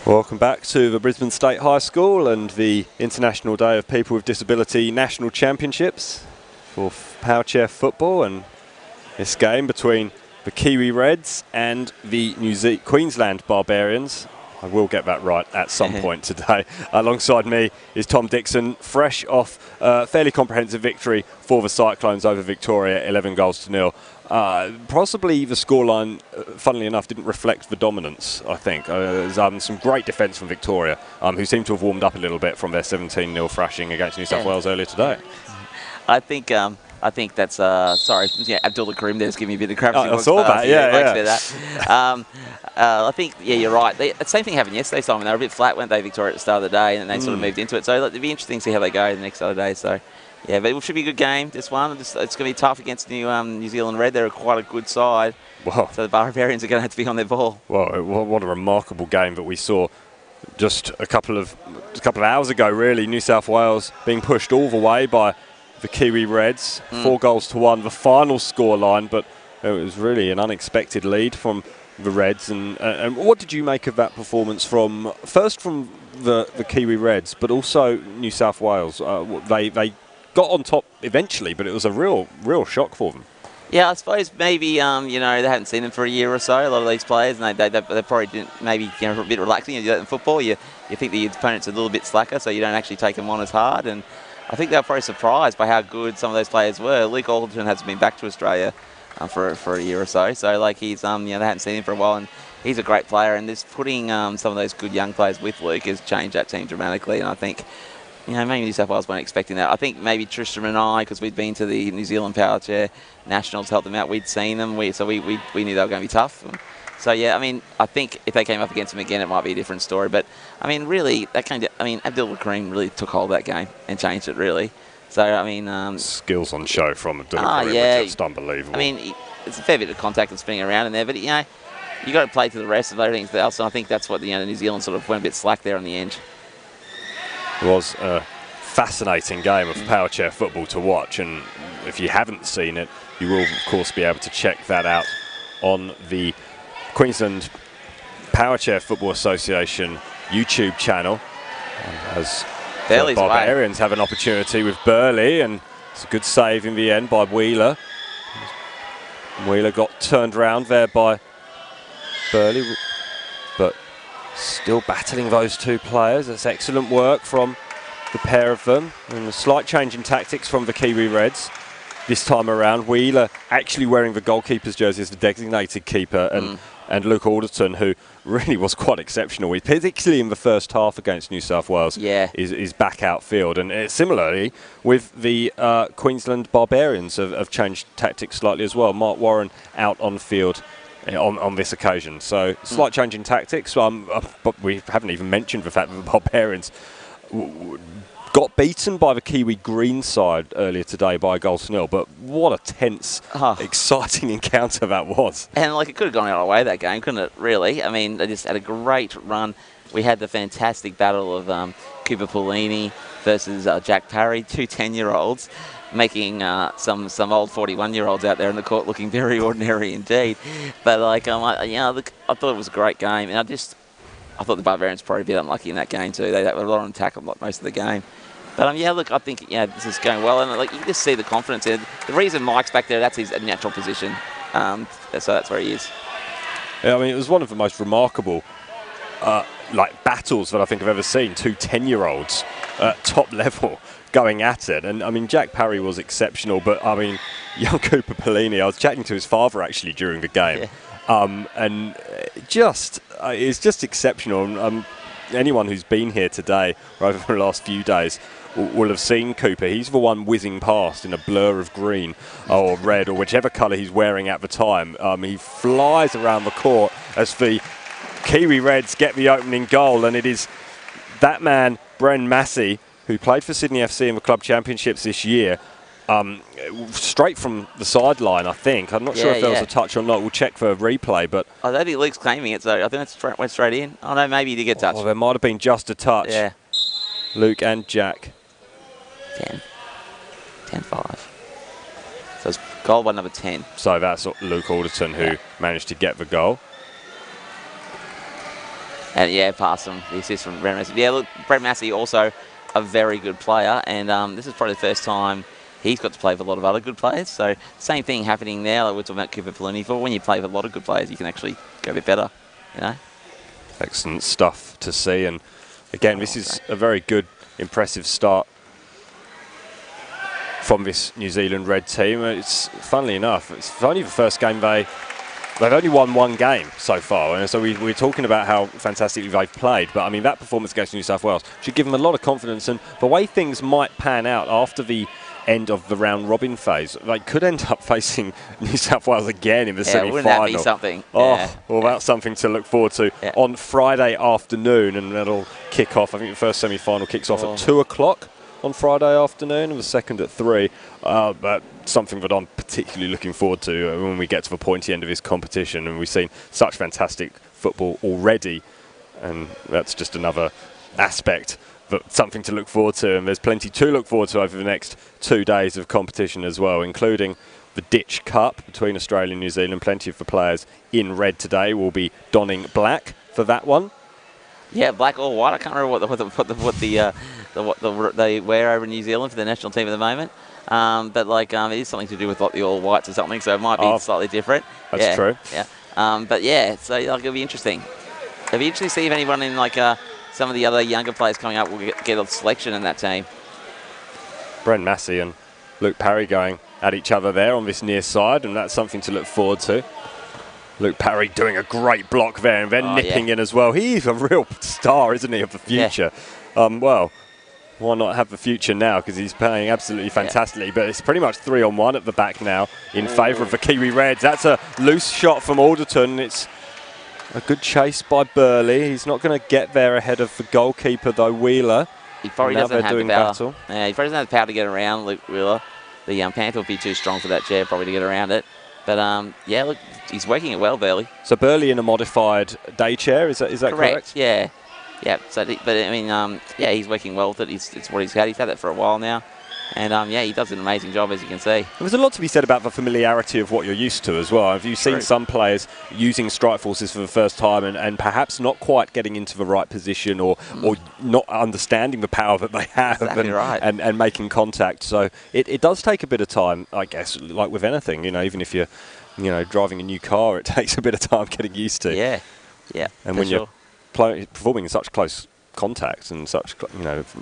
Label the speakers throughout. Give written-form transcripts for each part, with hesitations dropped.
Speaker 1: Welcome back to the Brisbane State High School and the International Day of People with Disability National Championships for power chair football, and this game between the Kiwi Reds and the Queensland Barbarians. I will get that right at some point today. Alongside me is Tom Dixon, fresh off a fairly comprehensive victory for the Cyclones over Victoria, 11 goals to nil. Possibly the scoreline, funnily enough, didn't reflect the dominance, I think. There's some great defence from Victoria, who seem to have warmed up a little bit from their 17-0 thrashing against New South Wales earlier today.
Speaker 2: I think that's, sorry, Abdullah Karim there's giving me a bit of crap.
Speaker 1: I saw that, yeah.
Speaker 2: I think, you're right. The same thing happened yesterday, Simon. They were a bit flat, weren't they, Victoria, at the start of the day, and then they sort of moved into it. So it'll be interesting to see how they go the next other day. So, yeah, but it should be a good game, this one. It's going to be tough against New Zealand Red. They're quite a good side.
Speaker 1: Wow.
Speaker 2: So the Barbarians are going to have to be on their ball.
Speaker 1: Well, what a remarkable game that we saw just a couple of hours ago, really. New South Wales being pushed all the way by the Kiwi Reds, 4 goals to 1, the final scoreline, but it was really an unexpected lead from the Reds. And what did you make of that performance from the Kiwi Reds, but also New South Wales? They got on top eventually, but it was a real shock for them.
Speaker 2: Yeah, I suppose maybe they hadn't seen them for a year or so, a lot of these players, and they probably didn't, maybe a bit relaxing. You do that in football, you think the opponent's a little bit slacker, so you don't actually take them on as hard. And I think they were probably surprised by how good some of those players were. Luke Alderton hasn't been back to Australia for a year or so, like he's they hadn't seen him for a while, and he's a great player. And this putting some of those good young players with Luke has changed that team dramatically. And I think maybe New South Wales weren't expecting that. I think maybe Tristram and I, because we'd been to the New Zealand Power Chair Nationals, helped them out. We'd seen them, so we knew they were going to be tough. So yeah, I think if they came up against them again, it might be a different story. But really, Abdullah Karim really took hold of that game and changed it really. So
Speaker 1: skills on show from Abdullah Karim were just unbelievable.
Speaker 2: It's a fair bit of contact and spinning around in there, but you got to play to the rest of everything else. And I think that's what the New Zealand sort of went a bit slack there on the end.
Speaker 1: It was a fascinating game of power chair football to watch, and if you haven't seen it, you will of course be able to check that out on the Queensland Power Chair Football Association YouTube channel, as the Barbarians have an opportunity with Burley, and it's a good save in the end by Wheeler. Wheeler got turned around there by Burley, but still battling those two players. That's excellent work from the pair of them, and a slight change in tactics from the Kiwi Reds this time around. Wheeler actually wearing the goalkeeper's jersey as the designated keeper, and Luke Alderton, who really was quite exceptional, particularly in the first half against New South Wales, is back outfield. And similarly with the Queensland Barbarians have changed tactics slightly as well. Mark Warren out on field on this occasion. So slight change in tactics, but we haven't even mentioned the fact that the Barbarians got beaten by the Kiwi Green side earlier today by a goal to nil, but what a tense, exciting encounter that was. And
Speaker 2: it could have gone our way, that game, couldn't it, really? They just had a great run. We had the fantastic battle of Cooper Paulini versus Jack Parry, two 10-year-olds, making some old 41-year-olds out there in the court looking very ordinary indeed. But I thought it was a great game, and I thought the Barbarians probably a bit unlucky in that game too. They had a lot on tackle most of the game. But I think this is going well, and you can just see the confidence in it. The reason Mike's back there, that's his natural position, so that's where he is.
Speaker 1: Yeah, it was one of the most remarkable battles that I think I've ever seen. Two 10-year-olds at top level going at it, and Jack Parry was exceptional, but young Cooper Paulini, I was chatting to his father actually during the game, and it's just exceptional. Anyone who's been here today or over the last few days will have seen Cooper. He's the one whizzing past in a blur of green or red or whichever colour he's wearing at the time. He flies around the court as the Kiwi Reds get the opening goal, and it is that man, Bren Massey, who played for Sydney FC in the club championships this year, straight from the sideline, I think. I'm not sure if there was a touch or not. We'll check for a replay, but
Speaker 2: I don't think Luke's claiming it, so I think it went straight in. Oh no, maybe he did get touched.
Speaker 1: Oh, there might have been just a touch.
Speaker 2: Yeah.
Speaker 1: Luke and Jack.
Speaker 2: 10-5. So it's goal by number 10.
Speaker 1: So that's Luke Alderton who managed to get the goal.
Speaker 2: And yeah, past him, the assist from Brent Massey. Yeah, look, Brent Massey also a very good player, and this is probably the first time he's got to play with a lot of other good players. So same thing happening now. Like we're talking about Cooper Peluni. For when you play with a lot of good players, you can actually go a bit better. You know.
Speaker 1: Excellent stuff to see, and again, this is a very good, impressive start from this New Zealand Red team. It's funnily enough, it's only the first game they've only won one game so far, and so we're talking about how fantastically they've played. But I mean, that performance against New South Wales should give them a lot of confidence, and the way things might pan out after the end of the round robin phase, they could end up facing New South Wales again in the semi-final.
Speaker 2: Wouldn't that be something?
Speaker 1: Oh, well, that's something to look forward to on Friday afternoon, and that'll kick off. I think the first semi-final kicks off at 2 o'clock on Friday afternoon, and the second at 3. But something that I'm particularly looking forward to when we get to the pointy end of this competition, and we've seen such fantastic football already, and that's just another aspect, but something to look forward to. And there's plenty to look forward to over the next 2 days of competition as well, including the Ditch Cup between Australia and New Zealand. Plenty of the players in red today will be donning black for that one.
Speaker 2: Yeah, black or white. I can't remember what they wear over in New Zealand for the national team at the moment. But like it is something to do with like the all whites or something, so it might be slightly different.
Speaker 1: That's true.
Speaker 2: Yeah. But yeah, so like, it'll be interesting. It'll be interesting to see if anyone in like some of the other younger players coming up will get a selection in that team.
Speaker 1: Brent Massey and Luke Parry going at each other there on this near side, and that's something to look forward to. Luke Parry doing a great block there, and then nipping in as well. He's a real star, isn't he, of the future? Yeah. Well, why not have the future now, because he's playing absolutely fantastically. But it's pretty much 3-on-1 at the back now in favour of the Kiwi Reds. That's a loose shot from Alderton. It's a good chase by Burley. He's not going to get there ahead of the goalkeeper, though, Wheeler.
Speaker 2: He probably doesn't have the power. Yeah, he probably doesn't have the power to get around Luke Wheeler. The Panther would be too strong for that chair probably to get around it. But yeah, look, he's working it well, Burley. So
Speaker 1: Burley in a modified day chair, is that correct?
Speaker 2: Yeah. Yeah, so, but I mean, yeah, he's working well with it. It's what he's had. He's had that for a while now. And, yeah, he does an amazing job, as you can see.
Speaker 1: There's a lot to be said about the familiarity of what you're used to as well. Have you seen some players using strike forces for the first time and perhaps not quite getting into the right position or not understanding the power that they have and making contact? So it does take a bit of time, I guess, like with anything. Even if you're driving a new car, it takes a bit of time getting used to.
Speaker 2: Yeah,
Speaker 1: and when you're performing in such close contact and such,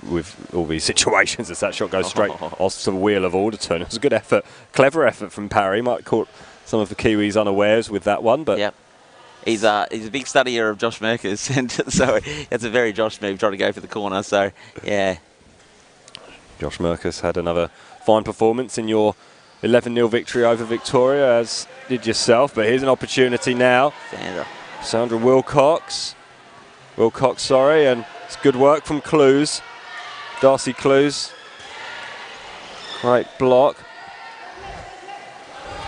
Speaker 1: with all these situations as that shot goes straight off the wheel of Alderton. It was a good effort, clever effort from Parry. Might have caught some of the Kiwis unawares with that one, but
Speaker 2: he's a big studier of Josh Merkers, and so it's a very Josh move trying to go for the corner. So yeah,
Speaker 1: Josh Merkers had another fine performance in your 11-0 victory over Victoria, as did yourself. But here's an opportunity now. Sandra Wilcox, and it's good work from Clues. Darcy Clues. Great block.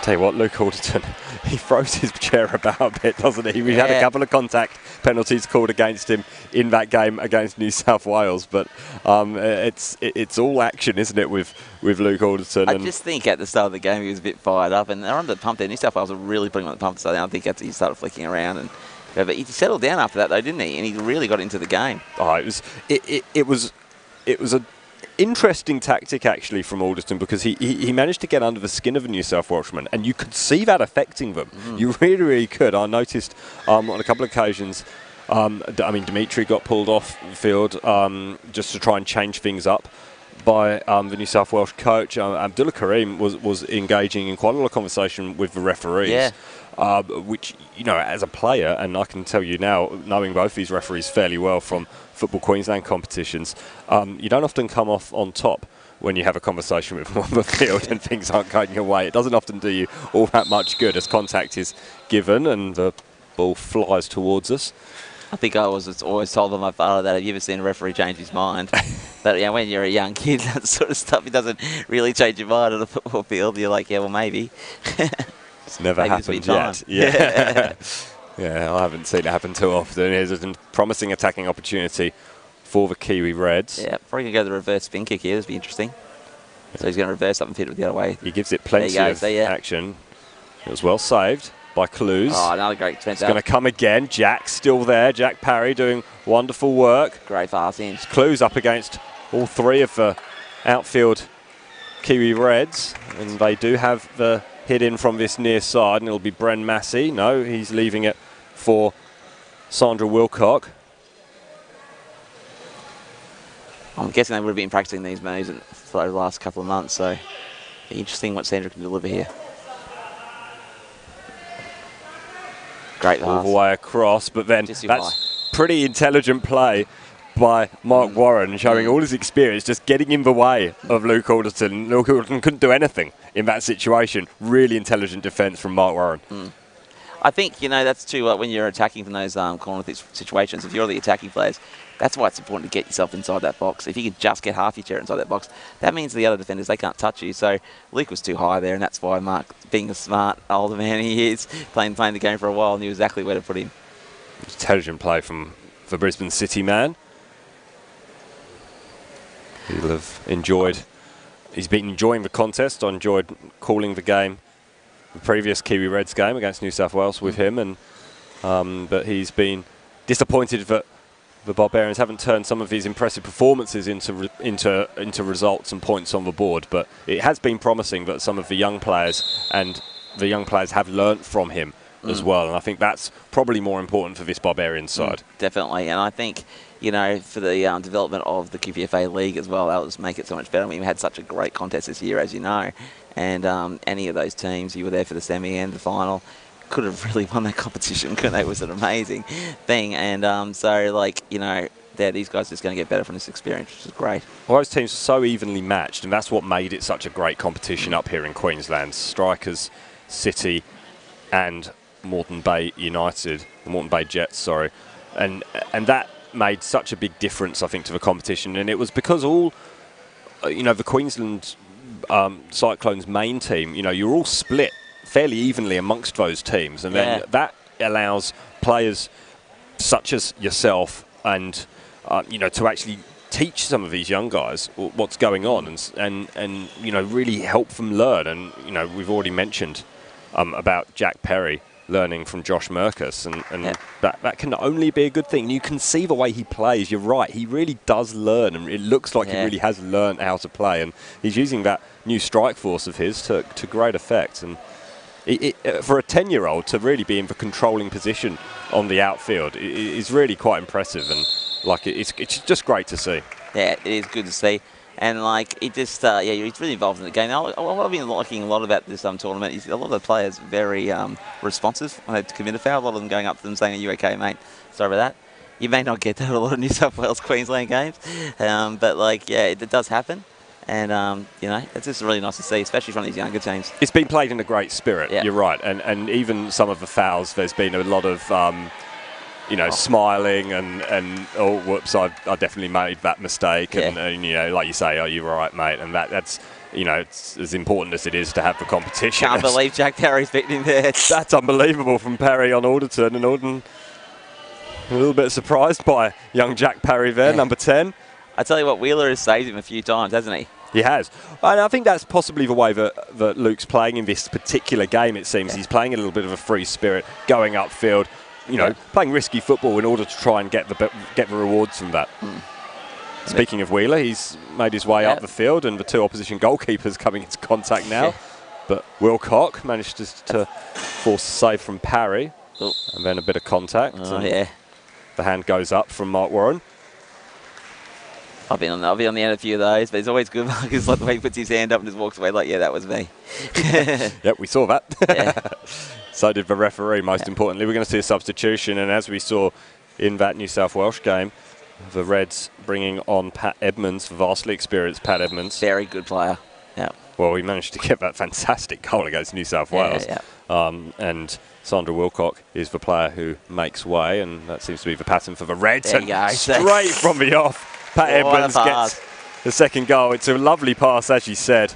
Speaker 1: Tell you what, Luke Alderton, he throws his chair about a bit, doesn't he? We had a couple of contact penalties called against him in that game against New South Wales, but it's all action, isn't it, with Luke Alderton?
Speaker 2: I just think at the start of the game he was a bit fired up, and they're under the pump there. New South Wales were really putting him on the pump, so I think he started flicking around. But he settled down after that, though, didn't he? And he really got into the game.
Speaker 1: Oh, it was an interesting tactic, actually, from Alderton, because he managed to get under the skin of a New South Welshman, and you could see that affecting them. You really, really could. I noticed on a couple of occasions, Dimitri got pulled off the field just to try and change things up by the New South Wales coach. Abdullah Karim was engaging in quite a lot of conversation with the referees. Which, as a player, and I can tell you now, knowing both these referees fairly well from Football Queensland competitions, you don't often come off on top when you have a conversation with them on the field and things aren't going your way. It doesn't often do you all that much good as contact is given and the ball flies towards us.
Speaker 2: I think I was always told by my father that, have you ever seen a referee change his mind? But when you're a young kid, that sort of stuff, it doesn't really change your mind on the football field. You're like, yeah, well, maybe.
Speaker 1: It's never happened yet. Yeah. I haven't seen it happen too often. Here's a promising attacking opportunity for the Kiwi Reds.
Speaker 2: Yeah, probably going to go the reverse spin kick here. This would be interesting. So he's going to reverse up and fit it the other way.
Speaker 1: He gives it plenty of action. It was well saved. by Clues.
Speaker 2: Oh, another great defence.
Speaker 1: It's going to come again. Jack still there. Jack Parry doing wonderful work.
Speaker 2: Great pass in.
Speaker 1: Clues up against all three of the outfield Kiwi Reds, and they do have the hit in from this near side, and it'll be Bren Massey. No, he's leaving it for Sandra Wilcock.
Speaker 2: I'm guessing they would have been practicing these moves for the last couple of months, so interesting what Sandra can deliver here. Great pass.
Speaker 1: All the way across, but then that's pretty intelligent play by Mark Warren, showing all his experience, just getting in the way of Luke Alderton. Luke Alderton couldn't do anything in that situation. Really intelligent defence from Mark Warren.
Speaker 2: I think, that's too, when you're attacking from those corner situations, if you're the attacking players, that's why it's important to get yourself inside that box. If you can just get half your chair inside that box, that means the other defenders, they can't touch you. So Luke was too high there, and that's why Mark, being a smart older man he is, playing the game for a while, knew exactly where to put him.
Speaker 1: Intelligent play from the Brisbane City man. He'll have enjoyed, he's been enjoying the contest. I enjoyed calling the game, the previous Kiwi Reds game against New South Wales with him, and but he's been disappointed that the Barbarians haven't turned some of his impressive performances into results and points on the board. But it has been promising that some of the young players have learnt from him as well, and I think that's probably more important for this Barbarians side.
Speaker 2: Definitely, and I think, for the development of the QPFA League as well, that will just make it so much better. I mean, we had such a great contest this year, as you know, and any of those teams, you were there for the semi and the final, could have really won that competition, couldn't they? It was an amazing thing, and these guys are just going to get better from this experience, which is great.
Speaker 1: Well, those teams are so evenly matched, and that's what made it such a great competition up here in Queensland. Strikers, City, and Moreton Bay United, Moreton Bay Jets, sorry, and that made such a big difference, I think, to the competition. And it was because all, the Queensland Cyclones main team, you're all split fairly evenly amongst those teams, and then that allows players such as yourself and to actually teach some of these young guys what's going on, and really help them learn. And we've already mentioned about Jack Perry learning from Josh Merkus, and that can only be a good thing. You can see the way he plays. You're right, he really does learn, and it looks like he really has learned how to play, and he's using that new strike force of his to great effect. And for a 10-year-old to really be in the controlling position on the outfield is really quite impressive, and it's just great to see. Yeah,
Speaker 2: it is good to see. And it just, he's really involved in the game. What I've been liking a lot about this tournament is a lot of the players very responsive when they commit a foul. A lot of them going up to them saying, "Are you okay, mate? Sorry about that." You may not get that at a lot of New South Wales, Queensland games, but it does happen. And it's just really nice to see, especially from these younger teams.
Speaker 1: It's been played in a great spirit. Yeah. You're right, and even some of the fouls, there's been a lot of smiling and oh, whoops, I definitely made that mistake, and like you say, oh, you're right, mate, and that's it's as important as it is to have the competition.
Speaker 2: Can't believe Jack Perry's beaten him there.
Speaker 1: That's unbelievable from Perry on Alderton, and Alderton a little bit surprised by young Jack Perry there, number 10.
Speaker 2: I tell you what, Wheeler has saved him a few times, hasn't he?
Speaker 1: He has. And I think that's possibly the way that Luke's playing in this particular game, it seems. He's playing a little bit of a free spirit, going upfield, playing risky football in order to try and get the rewards from that. Speaking of Wheeler, he's made his way up the field, and the two opposition goalkeepers coming into contact now. But Wilcock managed to force a save from Parry, and then a bit of contact. The hand goes up from Mark Warren.
Speaker 2: I'll be on the end of a few of those, but it's always good. It's like the way he puts his hand up and just walks away like, yeah, that was me.
Speaker 1: Yep, we saw that. So did the referee, most importantly. We're going to see a substitution, and as we saw in that New South Welsh game, the Reds bringing on Pat Edmonds, vastly experienced Pat Edmonds.
Speaker 2: Very good player. Yeah.
Speaker 1: Well, he managed to get that fantastic goal against New South Wales. And Sandra Wilcock is the player who makes way, and that seems to be the pattern for the Reds.
Speaker 2: There you go.
Speaker 1: Straight from the off. Pat Edmonds gets the second goal. It's a lovely pass, as you said,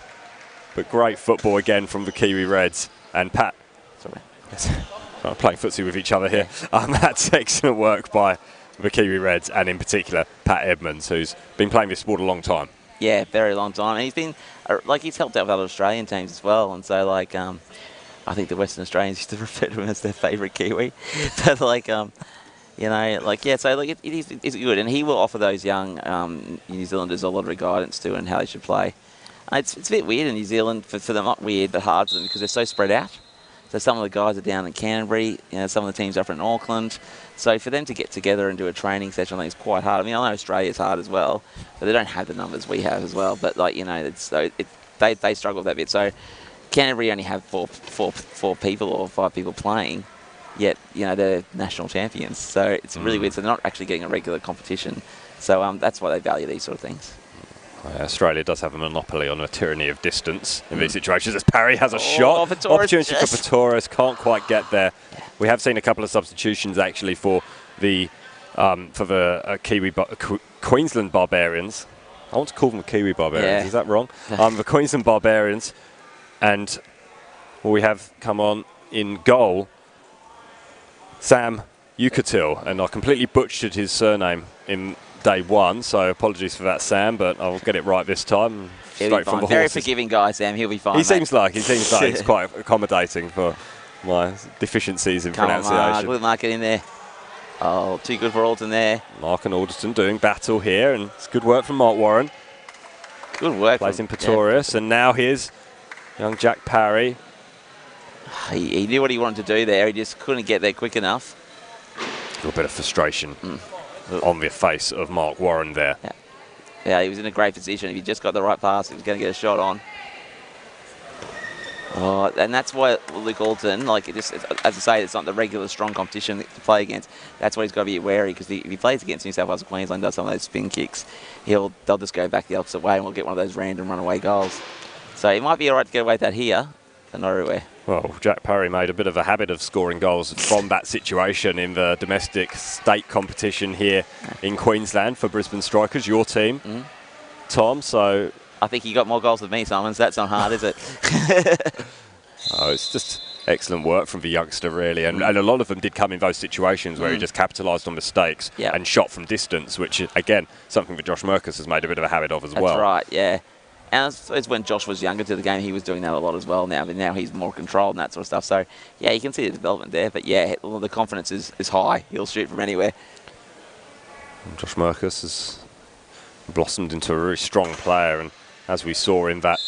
Speaker 1: but great football again from the Kiwi Reds. And Pat, I'm playing footsie with each other here. That's excellent work by the Kiwi Reds, and in particular Pat Edmonds, who's been playing this sport a long time.
Speaker 2: Yeah, very long time. And he's been he's helped out with other Australian teams as well. And so I think the Western Australians used to refer to him as their favourite Kiwi. But like, you know, like, yeah, so like it's good. And he will offer those young New Zealanders a lot of guidance too and how they should play. It's a bit weird in New Zealand for them, not weird, but hard for them because they're so spread out. So some of the guys are down in Canterbury, you know, some of the teams are up in Auckland. So for them to get together and do a training session, I think it's quite hard. I mean, I know Australia's hard as well, but they don't have the numbers we have as well. But like, you know, they struggle with that bit. So Canterbury only have four people or 5 people playing, yet you know they're national champions. So it's really weird. So they're not actually getting a regular competition. So that's why they value these sort of things.
Speaker 1: Australia does have a monopoly on a tyranny of distance in these situations. As Parry has a shot, opportunity for Pretorius, can't quite get there. We have seen a couple of substitutions actually for the Queensland Barbarians. I want to call them the Kiwi Barbarians. Is that wrong? The Queensland Barbarians, and we have come on in goal, Sam Yucatil, and I completely butchered his surname in day one, so apologies for that, Sam, but I'll get it right this time.
Speaker 2: Straight from the Very forgiving guy, Sam. He'll be fine.
Speaker 1: He seems like he's quite accommodating for my deficiencies in pronunciation.
Speaker 2: Good mark it in there. Oh, too good for Alton there.
Speaker 1: Mark and Alderton doing battle here, and it's good work from Mark Warren.
Speaker 2: Good work.
Speaker 1: Plays in Pretorius, and now here's young Jack Parry.
Speaker 2: He knew what he wanted to do there. He just couldn't get there quick enough.
Speaker 1: A little bit of frustration on the face of Mark Warren there.
Speaker 2: Yeah, he was in a great position. If he just got the right pass, he was going to get a shot on. Oh, and that's why Luke Alton, like, as I say, it's not the regular strong competition to play against. That's why he's got to be wary, because if he plays against New South Wales or Queensland, does some of those spin kicks, they'll just go back the opposite way and we'll get one of those random runaway goals. So he might be all right to get away with that here, but not everywhere.
Speaker 1: Well, Jack Parry made a bit of a habit of scoring goals from that situation in the domestic state competition here in Queensland for Brisbane Strikers, your team, Tom. So
Speaker 2: I think he got more goals than me, Simon, so that's not hard, is it?
Speaker 1: Oh, it's just excellent work from the youngster, really. And a lot of them did come in those situations where he just capitalised on mistakes and shot from distance, which is, again, something that Josh Merkus has made a bit of a habit of as well.
Speaker 2: That's right, yeah. And I suppose when Josh was younger to the game, he was doing that a lot as well now, but now he's more controlled and that sort of stuff. So, yeah, you can see the development there. But, yeah, the confidence is high. He'll shoot from anywhere.
Speaker 1: And Josh Merkus has blossomed into a really strong player. And as we saw in that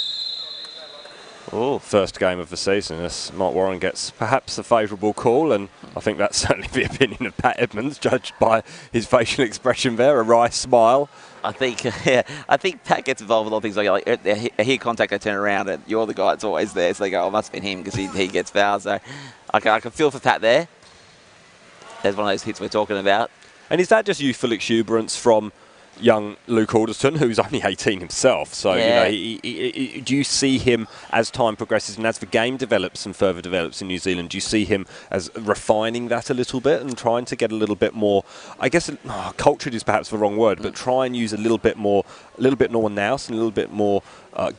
Speaker 1: first game of the season, as Mark Warren gets perhaps a favourable call, and I think that's certainly the opinion of Pat Edmonds, judged by his facial expression there, a wry smile.
Speaker 2: I think, I think Pat gets involved with a lot of things like I hear contact, I turn around, and you're the guy that's always there. So they go, oh, it must have been him because he gets fouled. So I can feel for Pat there. There's one of those hits we're talking about.
Speaker 1: And is that just youthful exuberance from young Luke Alderton, who's only 18 himself? So, you know, do you see him as time progresses and as the game develops and further develops in New Zealand, do you see him as refining that a little bit and trying to get a little bit more, I guess, cultured is perhaps the wrong word, but try and use a little bit more nous and a little bit more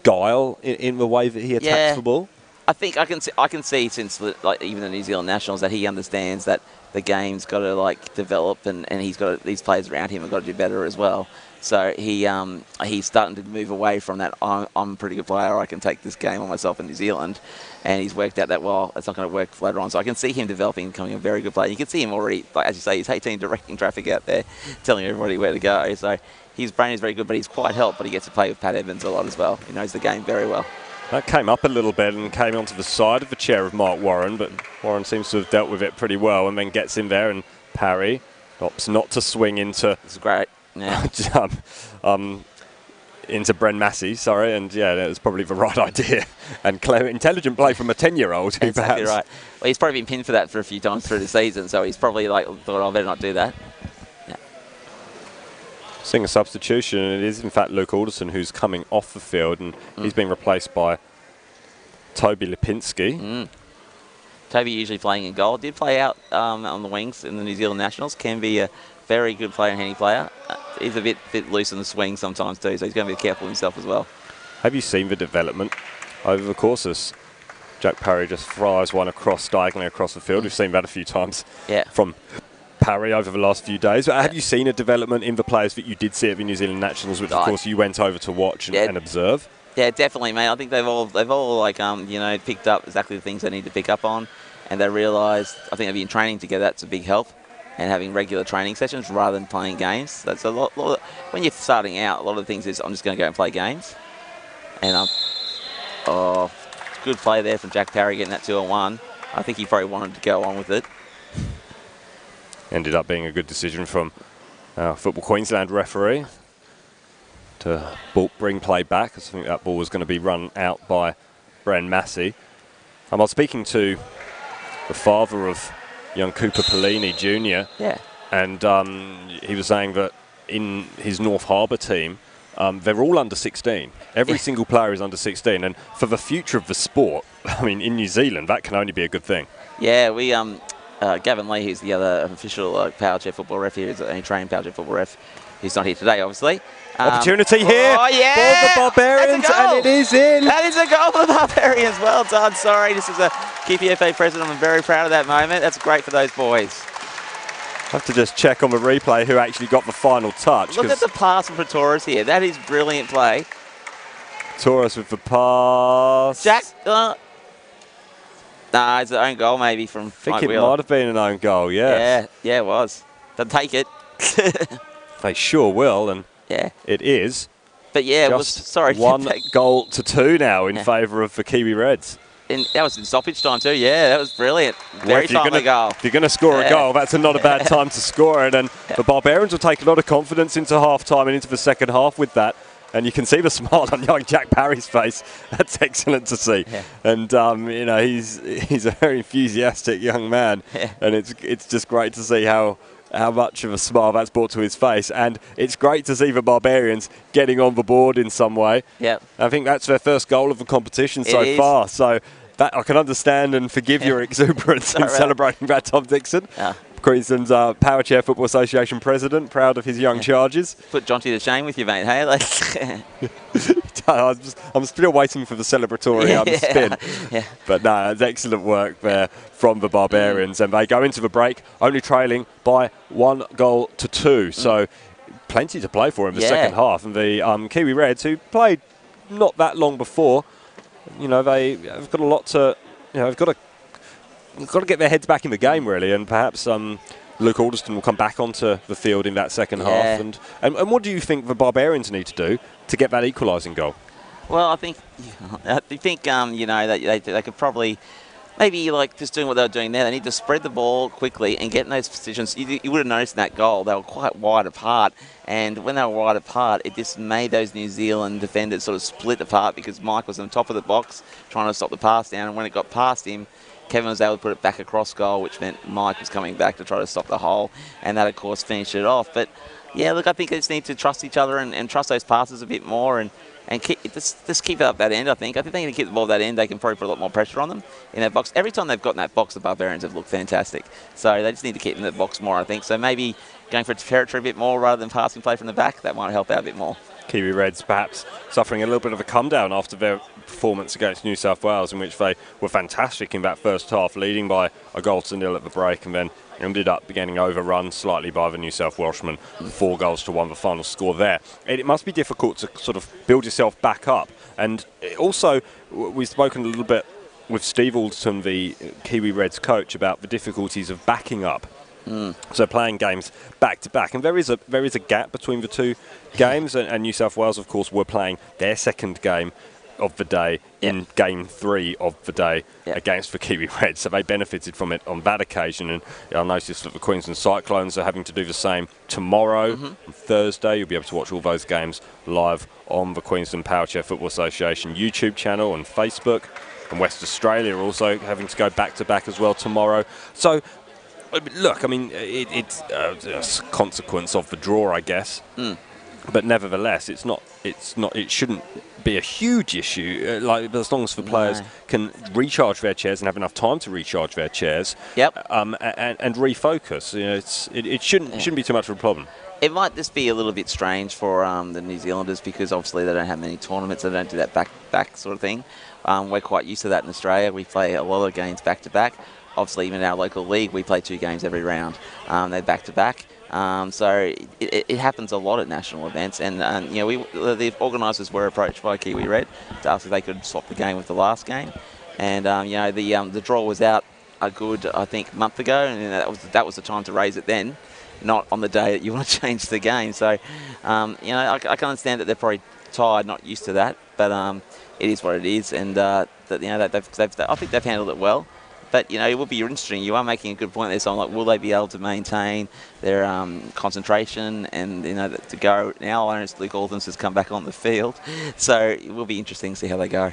Speaker 1: guile in the way that he attacks the ball?
Speaker 2: I think I can see since like even the New Zealand Nationals that he understands that the game's got to like develop and he's got these players around him have got to do better as well. So he's starting to move away from that. I'm a pretty good player. I can take this game on myself in New Zealand, and he's worked out that well. It's not going to work later on. So I can see him developing, becoming a very good player. You can see him already, like as you say, he's 18, directing traffic out there, telling everybody where to go. So his brain is very good, but he's quite helped. But he gets to play with Pat Evans a lot as well. He knows the game very well.
Speaker 1: That came up a little bit and came onto the side of the chair of Mark Warren, but Warren seems to have dealt with it pretty well and then gets in there and Parry opts not to swing into...
Speaker 2: It's great. Yeah.
Speaker 1: into Bren Massey, sorry, and yeah, that was probably the right idea. And clever, intelligent play from a 10-year-old who
Speaker 2: exactly
Speaker 1: perhaps...
Speaker 2: right. Well, he's probably been pinned for that for a few times through the season, so he's probably like, thought, I better not do that. Yeah.
Speaker 1: Seeing a substitution, and it is in fact Luke Alderson who's coming off the field, and he's been replaced by Toby Lipinski.
Speaker 2: Toby usually playing in goal. Did play out on the wings in the New Zealand Nationals. Can be a very good player and handy player. He's a bit loose in the swing sometimes too, so he's going to be careful himself as well.
Speaker 1: Have you seen the development over the course as Jack Parry just fires one diagonally across the field? We've seen that a few times from Parry over the last few days. Have you seen a development in the players that you did see at the New Zealand Nationals, which of course you went over to watch and observe?
Speaker 2: Yeah, definitely, mate. I think they've all like picked up exactly the things they need to pick up on, and they realised I think they've been training together. That's a big help, and having regular training sessions rather than playing games. That's a lot when you're starting out. A lot of the things is I'm just going to go and play games, and good play there from Jack Parry getting that 2-on-1. I think he probably wanted to go on with it.
Speaker 1: Ended up being a good decision from Football Queensland referee to bring play back. I think that ball was going to be run out by Bren Massey. I was speaking to the father of young Cooper Pellini Jr.
Speaker 2: Yeah.
Speaker 1: And he was saying that in his North Harbour team, they're all under 16. Every single player is under 16. And for the future of the sport, I mean, in New Zealand, that can only be a good thing.
Speaker 2: Yeah, we Gavin Lee, who's the other official power chair football ref here, is only trained power chair football ref. He's not here today, obviously.
Speaker 1: Opportunity here
Speaker 2: for the
Speaker 1: Barbarians, and it is in.
Speaker 2: That is a goal for the Barbarians. Well done. Sorry, this is a QPFA president. I'm very proud of that moment. That's great for those boys.
Speaker 1: I have to just check on the replay who actually got the final touch.
Speaker 2: Look at the pass from Torres here. That is brilliant play.
Speaker 1: Torres with the pass.
Speaker 2: Jack. Nah, it's an own goal maybe from
Speaker 1: I think it might have been an own goal, yes.
Speaker 2: Yeah, it was. They'll take it.
Speaker 1: They sure will, and it is.
Speaker 2: But yeah, it was, sorry.
Speaker 1: 1-2 now in favour of the Kiwi Reds.
Speaker 2: And that was in stoppage time too, that was brilliant. Very timely goal.
Speaker 1: If you're going to score a goal, that's not a bad time to score it. And the Barbarians will take a lot of confidence into half-time and into the second half with that. And you can see the smile on young Jack Parry's face. That's excellent to see. Yeah. And, he's a very enthusiastic young man. Yeah. And it's just great to see how much of a smile that's brought to his face. And it's great to see the Barbarians getting on the board in some way.
Speaker 2: Yeah.
Speaker 1: I think that's their first goal of the competition so far. So that I can understand and forgive your exuberance in celebrating that, Tom Dixon. Yeah. Queensland's Power Chair Football Association president, proud of his young charges.
Speaker 2: Put Jonty to shame with you, mate. Hey,
Speaker 1: I'm still waiting for the celebratory spin. Yeah. But no, it's excellent work there from the Barbarians. And they go into the break only trailing by 1-2. So plenty to play for in the second half. And the Kiwi Reds, who played not that long before, they've got a lot to, they've got to get their heads back in the game, really, and perhaps Luke Alderston will come back onto the field in that second half. And what do you think the Barbarians need to do to get that equalising goal?
Speaker 2: Well, I think that they could probably maybe just doing what they were doing there. They need to spread the ball quickly and get in those positions. You would have noticed in that goal they were quite wide apart, and when they were wide apart, it just made those New Zealand defenders sort of split apart because Mike was on top of the box trying to stop the pass down, and when it got past him, Kevin was able to put it back across goal, which meant Mike was coming back to try to stop the hole, and that, of course, finished it off. But, yeah, look, I think they just need to trust each other and trust those passes a bit more and just keep it up that end, I think. I think they need to keep the ball at that end. They can probably put a lot more pressure on them in that box. Every time they've got in that box, the Barbarians have looked fantastic. So they just need to keep in the box more, I think. So maybe going for territory a bit more rather than passing play from the back, that might help out a bit more.
Speaker 1: Kiwi Reds perhaps suffering a little bit of a come down after their performance against New South Wales, in which they were fantastic in that first half, leading by 1-0 at the break, and then ended up getting overrun slightly by the New South Welshmen, 4-1, the final score there. It must be difficult to sort of build yourself back up. And also, we've spoken a little bit with Steve Alderton, the Kiwi Reds coach, about the difficulties of backing up. So playing games back to back, and there is a gap between the two games, and New South Wales, of course, were playing their second game of the day in game 3 of the day against the Kiwi Reds, so they benefited from it on that occasion. And I noticed that the Queensland Cyclones are having to do the same tomorrow, on Thursday. You'll be able to watch all those games live on the Queensland Power Chair Football Association YouTube channel and Facebook. And West Australia are also having to go back to back as well tomorrow. So look, I mean, it's a consequence of the draw, I guess. But nevertheless, it shouldn't be a huge issue. As long as the players can recharge their chairs and have enough time to recharge their chairs, and refocus. It shouldn't be too much of a problem.
Speaker 2: It might just be a little bit strange for the New Zealanders because obviously they don't have many tournaments. They don't do that back-to-back sort of thing. We're quite used to that in Australia. We play a lot of games back-to-back. Obviously, even in our local league, we play 2 games every round. They're back-to-back. So it happens a lot at national events, and you know, the organisers were approached by Kiwi Red to ask if they could swap the game with the last game, and you know, the draw was out a good, I think, month ago, and that was the time to raise it then, not on the day that you want to change the game. So you know, I can understand that they're probably tired, not used to that, but it is what it is, and that, you know, that I think they've handled it well. But, you know, it would be interesting. You are making a good point there. So I'm like, will they be able to maintain their concentration and, you know, to go now? I noticed Luke Alden's has come back on the field. So it will be interesting to see how they go.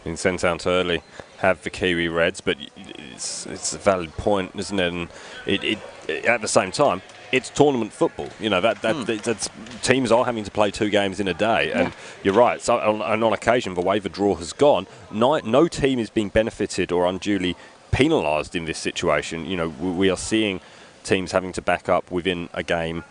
Speaker 1: Been sent out early, have the Kiwi Reds, but it's a valid point, isn't it? And it at the same time, it's tournament football. You know, that's teams are having to play 2 games in a day, and you're right. So on occasion, the way the draw has gone, no team is being benefited or unduly penalised in this situation. You know, we are seeing teams having to back up within a game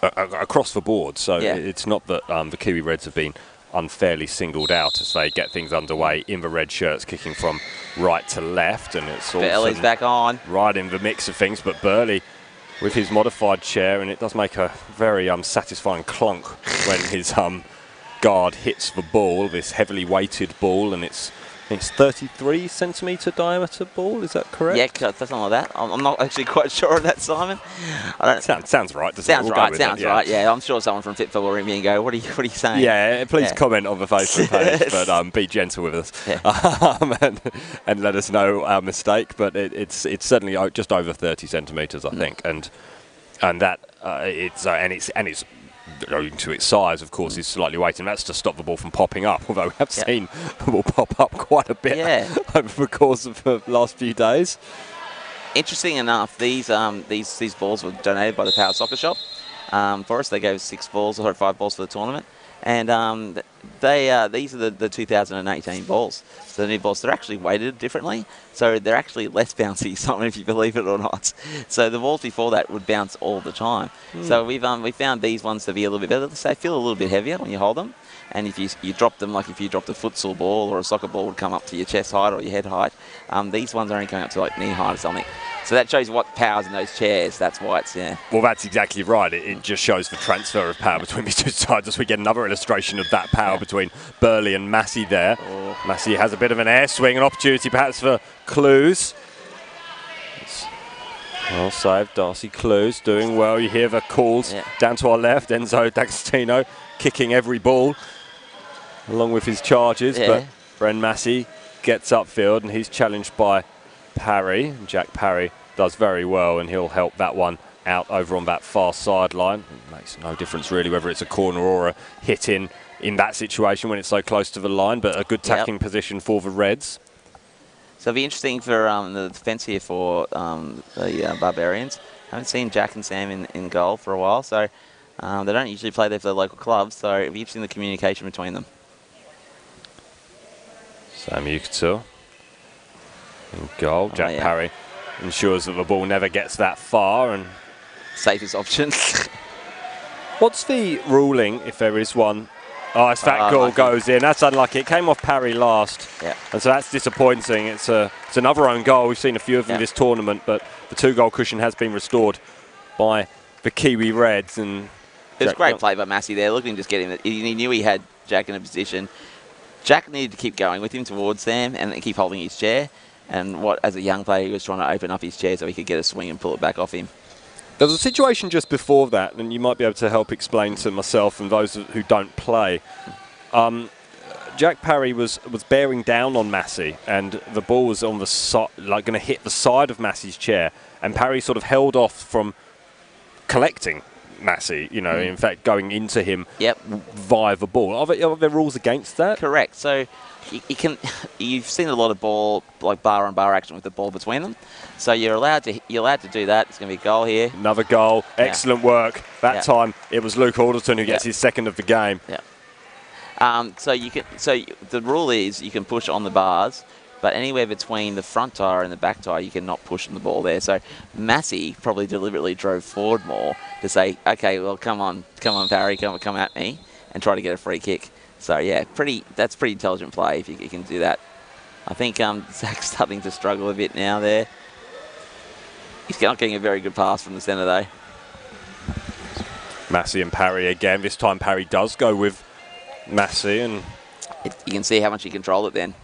Speaker 1: across the board. So it's not that the Kiwi Reds have been unfairly singled out as they get things underway in the red shirts, kicking from right to left, and it's all
Speaker 2: Burley's back on,
Speaker 1: right in the mix of things. But Burley with his modified chair, and it does make a very satisfying clunk when his guard hits the ball, this heavily weighted ball, and it's 33 centimetre diameter ball, is that correct?
Speaker 2: Yeah, something like that. I'm not actually quite sure of that, Simon. I don't.
Speaker 1: Sounds right.
Speaker 2: Sounds right. Sounds right. Yeah, I'm sure someone from Fit Football will ring me and go, "What are you saying?"
Speaker 1: Yeah, please comment on the Facebook page, but be gentle with us and let us know our mistake. But it's certainly just over 30 centimetres, I think, and that it's owing to its size, of course, is slightly weighted, and that's to stop the ball from popping up, although we have seen the ball pop up quite a bit over the course of the last few days.
Speaker 2: Interesting enough, these balls were donated by the Power Soccer Shop for us. They gave us 5 balls for the tournament, and these are the 2018 balls. So the new balls, they're actually weighted differently, so they're actually less bouncy, Simon, if you believe it or not. So the balls before that would bounce all the time. So we found these ones to be a little bit better. They feel a little bit heavier when you hold them, and if you drop them, like if you dropped a futsal ball or a soccer ball, would come up to your chest height or your head height. These ones are only coming up to like knee height or something. So that shows what power's in those chairs. That's why it's
Speaker 1: Well, that's exactly right. It just shows the transfer of power between these two sides, as we get another illustration of that power between Burley and Massey there. Massey has a bit of an air swing, an opportunity perhaps for Clues. Well saved, Darcy Clues doing well. You hear the calls down to our left. Enzo D'Agostino kicking every ball along with his charges, but Bren Massey gets upfield and he's challenged by Parry. Jack Parry does very well, and he'll help that one out over on that far sideline. It makes no difference really whether it's a corner or a hit in that situation when it's so close to the line, but a good tackling position for the Reds.
Speaker 2: So it'll be interesting for the defence here for the Barbarians. I haven't seen Jack and Sam in goal for a while, so they don't usually play there for the local clubs, so it'll be interesting the communication between them.
Speaker 1: Sam Yukatil in goal. Jack Parry ensures that the ball never gets that far, and
Speaker 2: safest option.
Speaker 1: What's the ruling, if there is one? Oh, as that goal goes in. That's unlucky. It came off Parry last, and so that's disappointing. It's another own goal. We've seen a few of them this tournament, but the 2-goal cushion has been restored by the Kiwi Reds. And
Speaker 2: it was great play by Massey there. Look at him just getting it. He knew he had Jack in a position. Jack needed to keep going with him towards Sam and keep holding his chair. And as a young player, he was trying to open up his chair so he could get a swing and pull it back off him.
Speaker 1: There was a situation just before that, and you might be able to help explain to myself and those who don't play. Jack Parry was bearing down on Massey, and the ball was on the side, like going to hit the side of Massey's chair, and Parry sort of held off from collecting Massey, you know, in fact going into him via the ball. Are there rules against that?
Speaker 2: Correct. So you've seen a lot of ball, like bar on bar action with the ball between them. So you're allowed to do that. It's going to be a goal here.
Speaker 1: Another goal. Excellent work. That time it was Luke Alderton who gets his second of the game.
Speaker 2: So the rule is you can push on the bars, but anywhere between the front tyre and the back tyre, you cannot push on the ball there. So Massey probably deliberately drove forward more to say, okay, well, come on, Parry, come at me, and try to get a free kick. So yeah, that's pretty intelligent play if you can do that. I think Zach's starting to struggle a bit now there. He's not getting a very good pass from the centre though.
Speaker 1: Massey and Parry again. This time Parry does go with Massey, and
Speaker 2: you can see how much he controlled it then.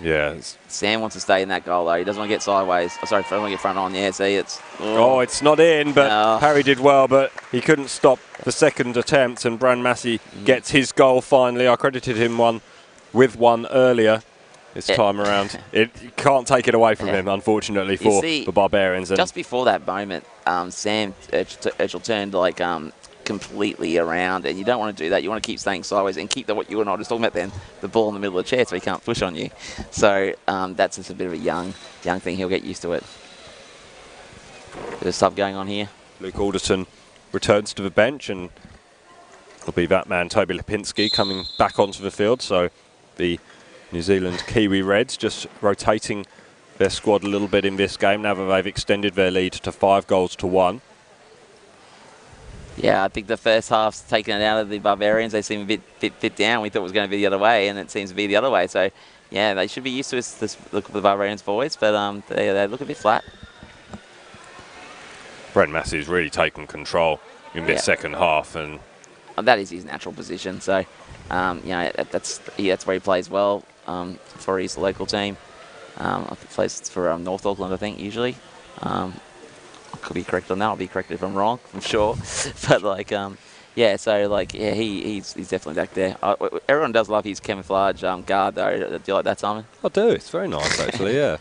Speaker 1: yeah.
Speaker 2: Sam wants to stay in that goal though. He doesn't want to get sideways. Oh, sorry, doesn't want to get front on. Yeah, see, it's...
Speaker 1: Oh, it's not in, but
Speaker 2: No.
Speaker 1: Parry did well, but he couldn't stop the second attempt, and Bran Massey gets his goal finally. I credited him with one earlier this time around. You can't take it away from him, unfortunately, for the Barbarians. And
Speaker 2: just before that moment, Sam Urchel turned like completely around, and you don't want to do that. You want to keep staying sideways and keep what you and I were just talking about then, the ball in the middle of the chair so he can't push on you. So that's just a bit of a young thing. He'll get used to it. Bit of sub going on here.
Speaker 1: Luke Alderton returns to the bench, and it'll be that man, Toby Lipinski, coming back onto the field. So the New Zealand Kiwi Reds just rotating their squad a little bit in this game now that they've extended their lead to 5-1.
Speaker 2: Yeah, I think the first half's taken it out of the Barbarians. They seem a bit down. We thought it was going to be the other way, and it seems to be the other way. So, yeah, they should be used to this look of the Barbarians boys, but they look a bit flat.
Speaker 1: Brent Massey's really taken control in this second half, and
Speaker 2: that is his natural position. So, you know, that's where he plays well for his local team. I think he plays for North Auckland, I think, usually. I could be correct on that. I'll be corrected if I'm wrong, I'm sure. But like, yeah. So like, yeah, he's definitely back there. Everyone does love his camouflage guard, though. Do you like that, Simon?
Speaker 1: I do. It's very nice, actually. Yeah.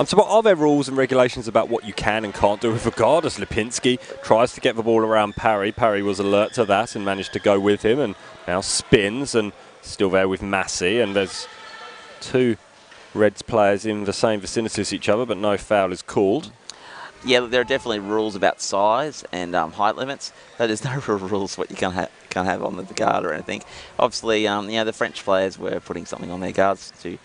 Speaker 1: So are there rules and regulations about what you can and can't do with a guard? As Lipinski tries to get the ball around Parry. Parry was alert to that and managed to go with him, and now spins and still there with Massey. And there's two Reds players in the same vicinity as each other, but no foul is called.
Speaker 2: Yeah, there are definitely rules about size and height limits, but there's no real rules what you can't have on the guard or anything. Obviously, you know, the French players were putting something on their guards to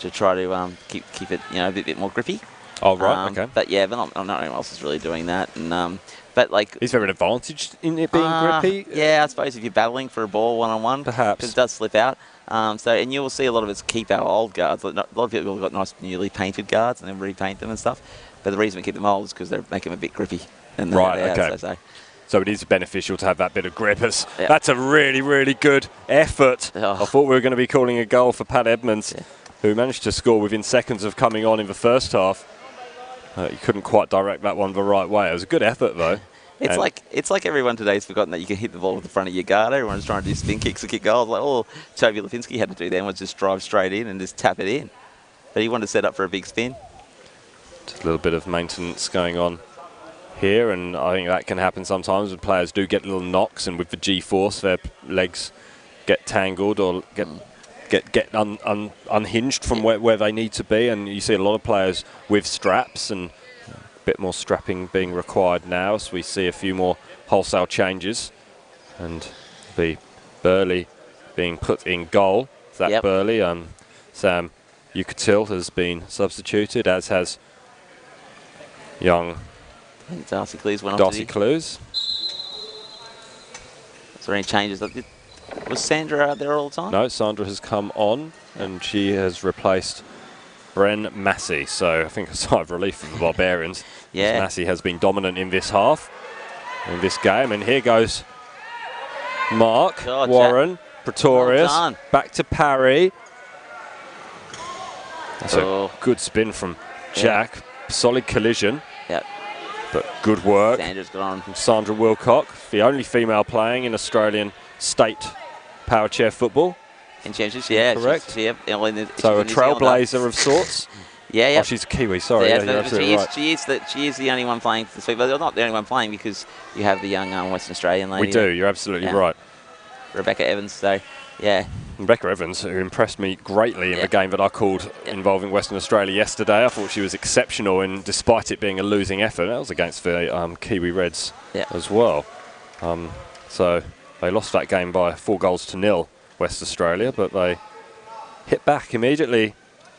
Speaker 2: try to keep it, you know, a bit more grippy.
Speaker 1: Oh, right, okay.
Speaker 2: But yeah, but not anyone else is really doing that. And but like,
Speaker 1: is there an advantage in it being grippy?
Speaker 2: Yeah, I suppose if you're battling for a ball one-on-one,
Speaker 1: perhaps,
Speaker 2: because it does slip out. And you will see a lot of us keep our old guards. A lot of people have got nice newly painted guards and then repaint them and stuff. But the reason we keep them old is because they make them a bit grippy. And
Speaker 1: right, okay. So it is beneficial to have that bit of grip. That's a really, really good effort.
Speaker 2: Oh.
Speaker 1: I thought we were going to be calling a goal for Pat Edmonds, who managed to score within seconds of coming on in the first half. He couldn't quite direct that one the right way. It was a good effort, though.
Speaker 2: It's like everyone today's forgotten that you can hit the ball with the front of your guard. Everyone's trying to do spin kicks to kick goals. Like all Toby Lipinski had to do then was just drive straight in and just tap it in. But he wanted to set up for a big spin.
Speaker 1: Just a little bit of maintenance going on here, and I think that can happen sometimes when players do get little knocks, and with the G-force, their legs get tangled or get unhinged from where they need to be. And you see a lot of players with straps, and a bit more strapping being required now, so we see a few more wholesale changes. And the Burley being put in goal. Zach Burley, Sam Yucatil has been substituted, as has young
Speaker 2: Darcy Clues went
Speaker 1: Darcy Clues.
Speaker 2: Is there any changes? Was Sandra out there all the time?
Speaker 1: No, Sandra has come on, and she has replaced Bren Massey. So I think a sigh of relief for the Barbarians.
Speaker 2: Yeah.
Speaker 1: Massey has been dominant in this half, in this game. And here goes Mark Warren, Pretorius,
Speaker 2: well
Speaker 1: back to Parry. That's a good spin from Jack. Solid collision.
Speaker 2: Yep.
Speaker 1: But good work.
Speaker 2: Sandra's gone.
Speaker 1: From Sandra Wilcock, the only female playing in Australian state power chair football.
Speaker 2: In championships, yeah.
Speaker 1: Correct.
Speaker 2: So
Speaker 1: a trailblazer of sorts.
Speaker 2: Yeah.
Speaker 1: Oh, she's a Kiwi, sorry. Yeah, you're absolutely right.
Speaker 2: She is the only one playing this week, but they're not the only one playing because you have the young Western Australian lady.
Speaker 1: We do, you're absolutely right.
Speaker 2: Rebecca Evans, so yeah.
Speaker 1: Rebecca Evans, who impressed me greatly in the game that I called involving Western Australia yesterday. I thought she was exceptional, and despite it being a losing effort, that was against the Kiwi Reds as well. So they lost that game by 4-0, West Australia, but they hit back immediately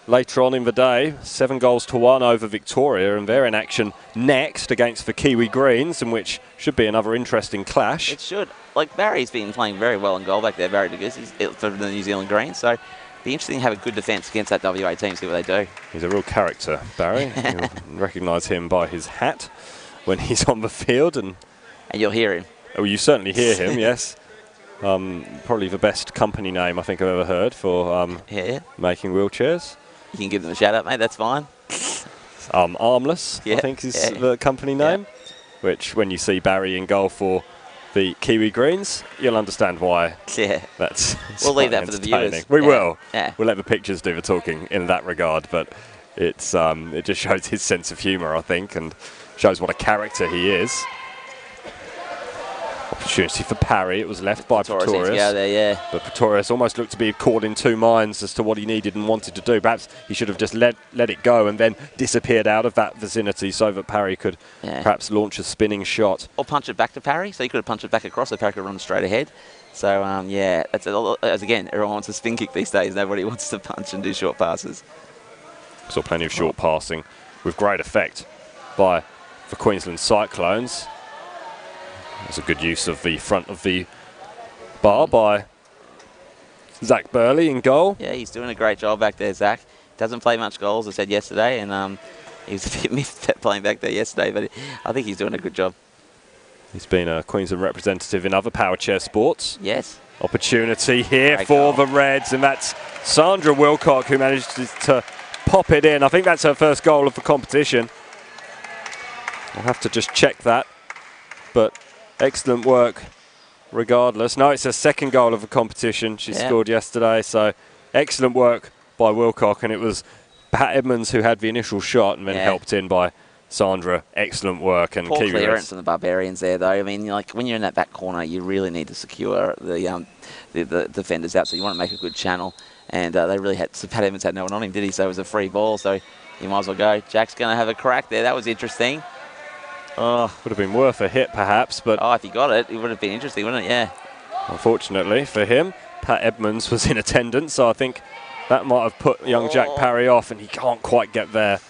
Speaker 1: later on in the day, 7-1 over Victoria, and they're in action next against the Kiwi Greens, in which should be another interesting clash.
Speaker 2: It should. Like, Barry's been playing very well in goal back there, Barry DeGoose, for the New Zealand Greens, so it'd be interesting to have a good defence against that WA team, see what they do.
Speaker 1: He's a real character, Barry. You'll recognise him by his hat when he's on the field. And
Speaker 2: you'll hear him.
Speaker 1: Oh, you certainly hear him, yes. Probably the best company name I think I've ever heard for making wheelchairs.
Speaker 2: You can give them a shout out, mate. That's fine.
Speaker 1: Armless, I think is the company name. Which, when you see Barry in goal for the Kiwi Greens, you'll understand why.
Speaker 2: Yeah.
Speaker 1: We'll
Speaker 2: leave that for the viewers.
Speaker 1: We will.
Speaker 2: Yeah.
Speaker 1: We'll let the pictures do the talking in that regard, but it's it just shows his sense of humour, I think, and shows what a character he is. Opportunity for parry. It was left by Pretorius. But Pretorius almost looked to be caught in two minds as to what he needed and wanted to do. Perhaps he should have just let it go and then disappeared out of that vicinity so that Parry could perhaps launch a spinning shot.
Speaker 2: Or punch it back to Parry, so he could have punched it back across so Parry could run straight ahead. So, as again, everyone wants a spin kick these days. Nobody wants to punch and do short passes.
Speaker 1: Saw plenty of short passing with great effect by the Queensland Cyclones. There's a good use of the front of the bar by Zach Burley in goal.
Speaker 2: Yeah, he's doing a great job back there, Zach. Doesn't play much goals, I said yesterday, and he was a bit miffed playing back there yesterday, but I think he's doing a good job.
Speaker 1: He's been a Queensland representative in other power chair sports.
Speaker 2: Yes.
Speaker 1: Opportunity here for the Reds, and that's Sandra Wilcock who managed to pop it in. I think that's her first goal of the competition. I'll have to just check that, but excellent work regardless. No, it's her second goal of the competition. She scored yesterday, so excellent work by Wilcock, and it was Pat Edmonds who had the initial shot and then helped in by Sandra. Excellent work. And
Speaker 2: poor
Speaker 1: Kiwi
Speaker 2: clearance from the Barbarians there, though. I mean, like when you're in that back corner, you really need to secure the defenders out, so you want to make a good channel, and they really had, so Pat Edmonds had no one on him, did he? So it was a free ball, so you might as well go. Jack's going to have a crack there. That was interesting.
Speaker 1: Oh, would have been worth a hit perhaps, but
Speaker 2: if he got it, it would have been interesting, wouldn't it? Yeah.
Speaker 1: Unfortunately for him, Pat Edmonds was in attendance, so I think that might have put young Jack Parry off, and he can't quite get there.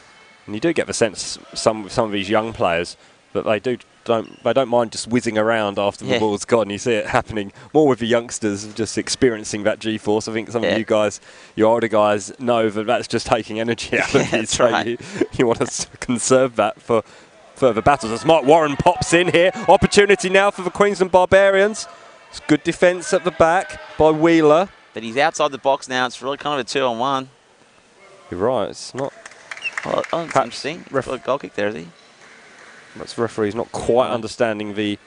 Speaker 1: And you do get the sense some of these young players that they don't mind just whizzing around after the ball's gone. You see it happening more with the youngsters, just experiencing that G-force. I think some of you guys, your older guys, know that that's just taking energy out of you. So you want to conserve that for further battles. As Mark Warren pops in here. Opportunity now for the Queensland Barbarians. It's good defence at the back by Wheeler.
Speaker 2: But he's outside the box now. It's really kind of a 2-on-1.
Speaker 1: You're right. It's not.
Speaker 2: Well, that's interesting. Goal kick there, is he?
Speaker 1: That's the referee's not quite understanding the.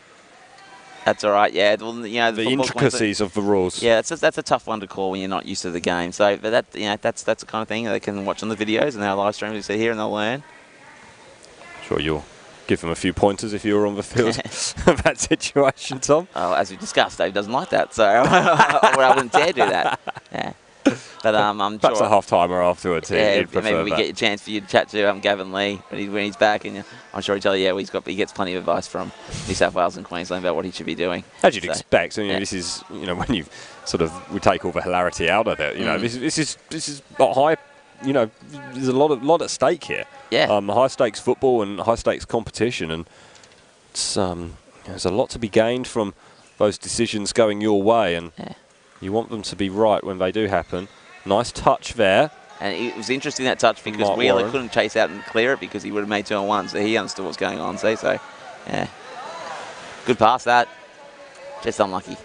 Speaker 2: That's all right. Yeah, well, the
Speaker 1: intricacies of the rules.
Speaker 2: Yeah, that's a tough one to call when you're not used to the game. So, but that's the kind of thing they can watch on the videos and our live stream. They see here and they'll learn.
Speaker 1: Sure, you'll give them a few pointers if you were on the field of that situation, Tom.
Speaker 2: Oh, as we discussed, Dave doesn't like that, so I wouldn't dare do that. Yeah. But I'm
Speaker 1: perhaps
Speaker 2: sure
Speaker 1: a half-timer afterwards.
Speaker 2: Maybe we get a chance for you to chat to Gavin Lee when he's back, and I'm sure he'll tell you, he gets plenty of advice from New South Wales and Queensland about what he should be doing.
Speaker 1: As you'd expect. This is, when you we take all the hilarity out of it. This is not high. There's a lot at stake here.
Speaker 2: Yeah.
Speaker 1: High stakes football and high stakes competition, and it's there's a lot to be gained from those decisions going your way, and you want them to be right when they do happen. Nice touch there.
Speaker 2: And it was interesting, that touch, because
Speaker 1: Mark
Speaker 2: Wheeler
Speaker 1: Warren
Speaker 2: couldn't chase out and clear it because he would have made 2-on-1, so he understood what's going on. So yeah, good pass that. Just unlucky.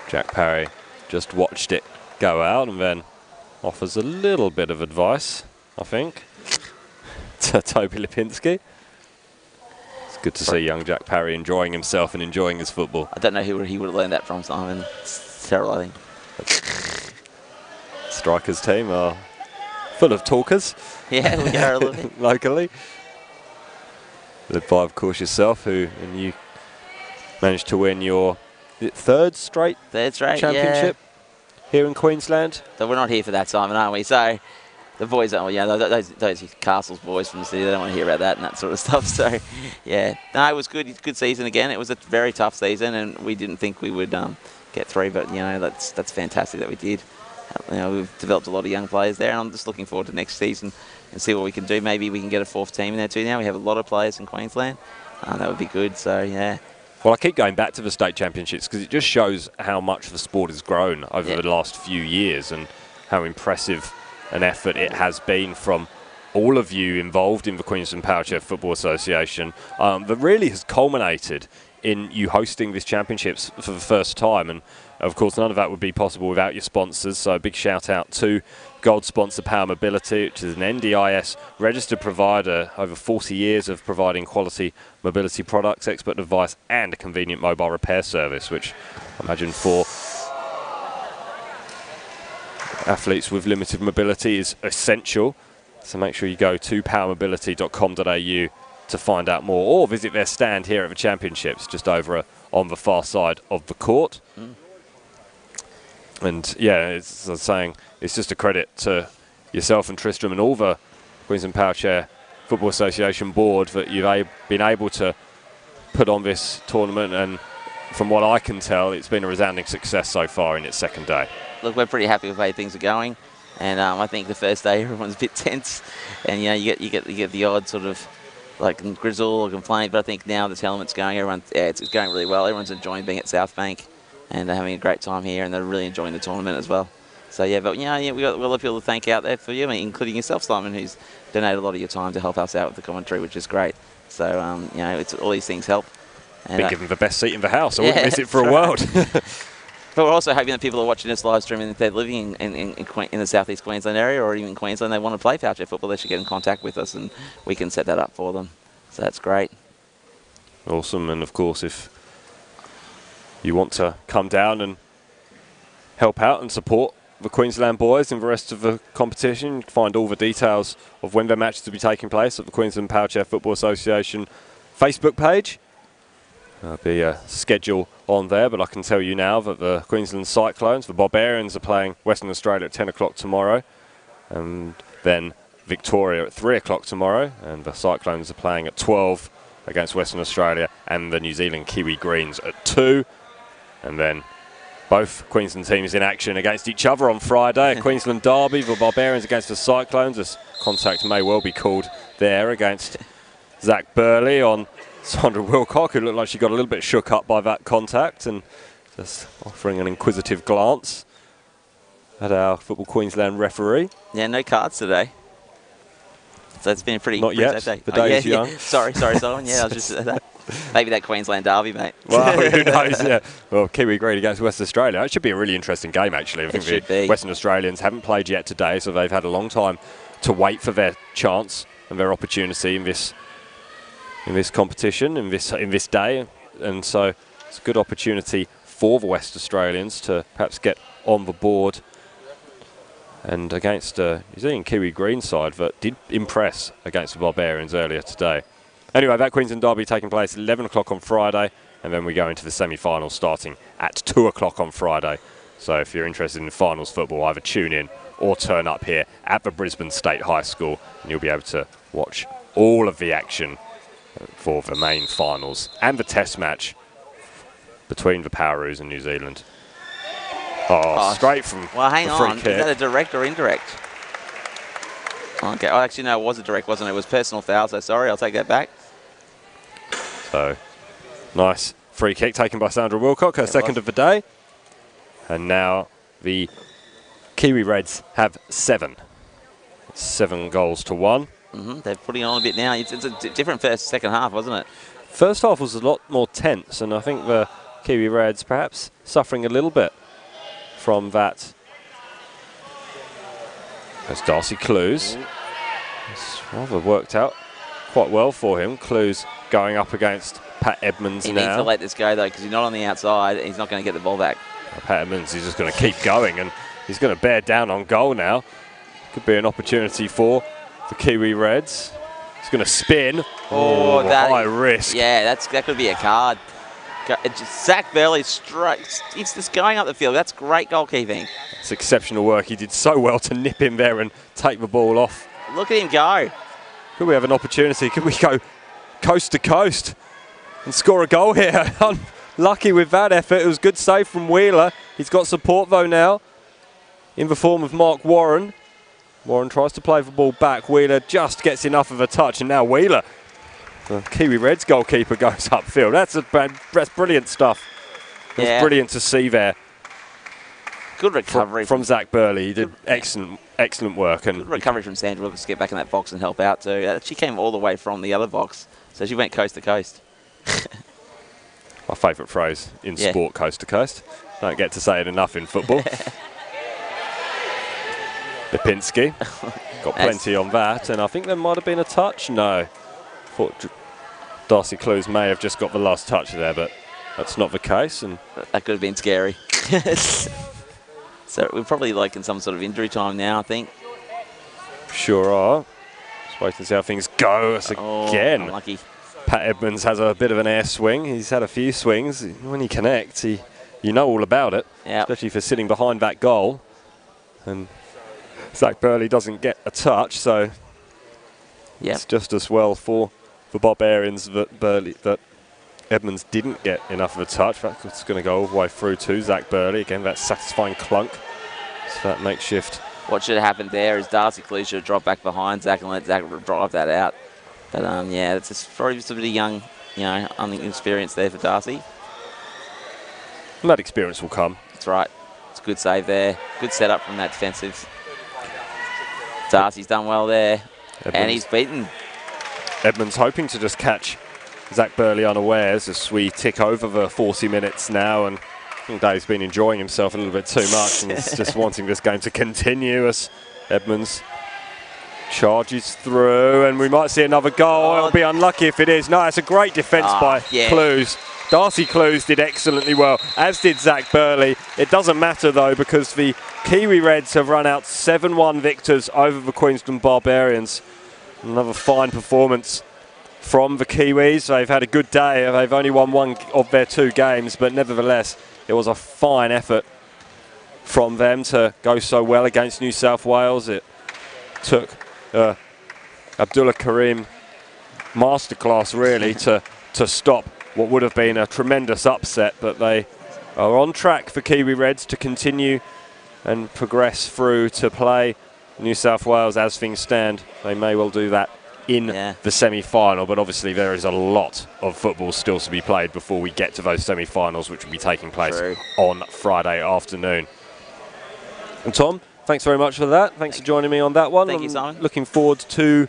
Speaker 1: Jack Parry just watched it go out and then offers a little bit of advice, I think, to Toby Lipinski. It's good to see young Jack Parry enjoying himself and enjoying his football.
Speaker 2: I don't know who he would have learned that from, Simon. It's terrible, I think.
Speaker 1: Strikers team are full of talkers.
Speaker 2: Yeah, we are a little bit.
Speaker 1: Locally. Led by, of course, yourself, and you managed to win your third straight championship here in Queensland.
Speaker 2: So we're not here for that, Simon, are we? So the boys, those Castles boys from the city, they don't want to hear about that and that sort of stuff. So, yeah. No, it was good. Good season again. It was a very tough season, and we didn't think we would get through, but, that's fantastic that we did. We've developed a lot of young players there, and I'm just looking forward to next season and see what we can do. Maybe we can get a fourth team in there too now. We have a lot of players in Queensland. That would be good. So, yeah.
Speaker 1: Well, I keep going back to the state championships because it just shows how much the sport has grown over the last few years and how impressive an effort it has been from all of you involved in the Queensland Power Chair Football Association that really has culminated in you hosting this championships for the first time. And of course, none of that would be possible without your sponsors. So a big shout out to Gold sponsor Power Mobility, which is an NDIS registered provider, over 40 years of providing quality mobility products, expert advice, and a convenient mobile repair service, which I imagine for athletes with limited mobility is essential. So make sure you go to powermobility.com.au to find out more, or visit their stand here at the championships, just over on the far side of the court. And yeah, as I was saying, it's just a credit to yourself and Tristram and all the Queensland Power Chair Football Association board that you've been able to put on this tournament, and from what I can tell, it's been a resounding success so far in its second day.
Speaker 2: Look, we're pretty happy with the way things are going, and I think the first day everyone's a bit tense, and you get the odd sort of like grizzle or complaint, but I think now this element's going, it's going really well. Everyone's enjoying being at South Bank, and they're having a great time here, and they're really enjoying the tournament as well. So yeah, but yeah, we got a lot of people to thank out there for you, including yourself, Simon, who's donated a lot of your time to help us out with the commentary, which is great. So it's all these things help. And
Speaker 1: been given the best seat in the house. I wouldn't miss it for a world.
Speaker 2: But we're also hoping that people are watching this live stream, and if they're living in the southeast Queensland area or even in Queensland, they want to play Power Chair football, they should get in contact with us, and we can set that up for them. So that's great.
Speaker 1: Awesome. And of course, if you want to come down and help out and support the Queensland boys in the rest of the competition, you can find all the details of when their matches will be taking place at the Queensland Power Chair Football Association Facebook page. There'll be a schedule on there, but I can tell you now that the Queensland Cyclones, the Barbarians, are playing Western Australia at 10 o'clock tomorrow, and then Victoria at 3 o'clock tomorrow, and the Cyclones are playing at 12 against Western Australia, and the New Zealand Kiwi Greens at 2, and then both Queensland teams in action against each other on Friday. A Queensland derby, the Barbarians against the Cyclones, as contact may well be called there against Zach Burley on Sandra Wilcock, who looked like she got a little bit shook up by that contact, and just offering an inquisitive glance at our Football Queensland referee.
Speaker 2: Yeah, no cards today. So it's been a pretty...
Speaker 1: Not yet.
Speaker 2: Day.
Speaker 1: The day is young.
Speaker 2: Sorry, Simon. Yeah, I was just... maybe that Queensland derby, mate.
Speaker 1: Well, who knows, yeah. Well, Kiwi Green against Western Australia. It should be a really interesting game, actually. I think the Western Australians haven't played yet today, so they've had a long time to wait for their chance and their opportunity in this competition, in this day. And so it's a good opportunity for the West Australians to perhaps get on the board, and against New Zealand Kiwi Green side that did impress against the Barbarians earlier today. Anyway, that Queensland derby taking place at 11 o'clock on Friday, and then we go into the semi-finals starting at 2 o'clock on Friday. So if you're interested in finals football, either tune in or turn up here at the Brisbane State High School, and you'll be able to watch all of the action for the main finals and the test match between the Poweroos and New Zealand. Oh, straight from
Speaker 2: well, hang
Speaker 1: the free
Speaker 2: on.
Speaker 1: kick.
Speaker 2: Is that a direct or indirect? Okay. Oh, actually, no, it was a direct, wasn't it? It was personal foul, so sorry. I'll take that back.
Speaker 1: So, nice free kick taken by Sandra Wilcock, her second of the day. And now the Kiwi Reds have 7. 7 goals to 1.
Speaker 2: They're putting on a bit now. It's a different second half, wasn't it?
Speaker 1: First half was a lot more tense, and I think the Kiwi Reds perhaps suffering a little bit from that. There's Darcy Clues. It's rather worked out quite well for him. Clues going up against Pat Edmonds now.
Speaker 2: He needs to let this go, though, because he's not on the outside. He's not going to get the ball back.
Speaker 1: Pat Edmonds is just going to keep going, and he's going to bear down on goal now. Could be an opportunity for the Kiwi Reds. He's going to spin. Oh, high risk.
Speaker 2: Yeah, that could be a card. Zach Burley strikes. He's just going up the field. That's great goalkeeping.
Speaker 1: It's exceptional work. He did so well to nip him there and take the ball off.
Speaker 2: Look at him go.
Speaker 1: Could we have an opportunity? Could we go coast to coast and score a goal here? Unlucky with that effort. It was a good save from Wheeler. He's got support though now in the form of Mark Warren. Warren tries to play the ball back. Wheeler just gets enough of a touch, and now Wheeler, the Kiwi Reds goalkeeper, goes upfield. That's brilliant stuff. It was brilliant to see there.
Speaker 2: Good recovery
Speaker 1: from Zach Burley. He did excellent work. And
Speaker 2: good recovery from Sandra Wilcock to get back in that box and help out too. She came all the way from the other box, so she went coast to coast.
Speaker 1: favourite phrase in sport, coast to coast. Don't get to say it enough in football. Lipinski got plenty on that, and I think there might have been a touch. No. Thought Darcy Clues may have just got the last touch there, but that's not the case. And
Speaker 2: that could have been scary. So we're probably like in some sort of injury time now, I think.
Speaker 1: Sure are. Just wait and see how things go. Again,
Speaker 2: unlucky.
Speaker 1: Pat Edmonds has a bit of an air swing. He's had a few swings. When he connects, you know all about it, especially for sitting behind that goal. And Zach Burley doesn't get a touch, so it's just as well for Barbarians that Edmonds didn't get enough of a touch. That's going to go all the way through to Zach Burley. Again, that satisfying clunk. So that makeshift. What
Speaker 2: should have happened there is Darcy Clue should have dropped back behind Zach and let Zach drive that out. But it's just probably just a bit of young, inexperience there for Darcy.
Speaker 1: And that experience will come.
Speaker 2: That's right. It's a good save there. Good setup from that defensive. Darcy's done well there. And he's beaten.
Speaker 1: Edmonds hoping to just catch Zach Burley unawares as we tick over the 40 minutes now, and I think Dave's been enjoying himself a little bit too much and is just wanting this game to continue as Edmonds charges through, and we might see another goal. It'll be unlucky if it is. No, it's a great defence by Clues. Darcy Clues did excellently well, as did Zach Burley. It doesn't matter though, because the Kiwi Reds have run out 7-1 victors over the Queensland Barbarians. Another fine performance from the Kiwis. They've had a good day. They've only won one of their 2 games, but nevertheless, it was a fine effort from them to go so well against New South Wales. It took Abdullah Karim masterclass really to stop what would have been a tremendous upset, but they are on track for Kiwi Reds to continue and progress through to play New South Wales as things stand. They may well do that in the semi-final, but obviously there is a lot of football still to be played before we get to those semi-finals, which will be taking place on Friday afternoon. And Tom, thanks very much for that. Thanks for joining me on that one.
Speaker 2: Thank you, Simon.
Speaker 1: Looking forward to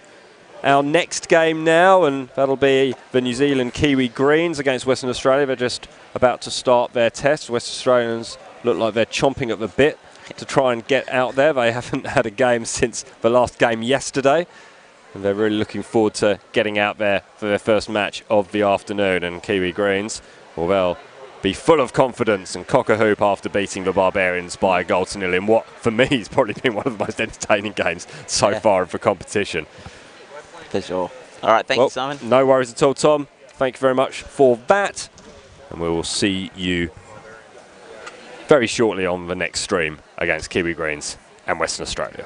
Speaker 1: our next game now, and that'll be the New Zealand Kiwi Greens against Western Australia. They're just about to start their test. West Australians look like they're chomping at the bit to try and get out there. They haven't had a game since the last game yesterday, and they're really looking forward to getting out there for their first match of the afternoon. And Kiwi Greens, well, they'll be full of confidence and cock a hoop after beating the Barbarians by a goal to nil in what, for me, has probably been one of the most entertaining games so far of the competition.
Speaker 2: For sure. All right, thank you, Simon.
Speaker 1: No worries at all, Tom. Thank you very much for that. And we will see you very shortly on the next stream against Kiwi Greens and Western Australia.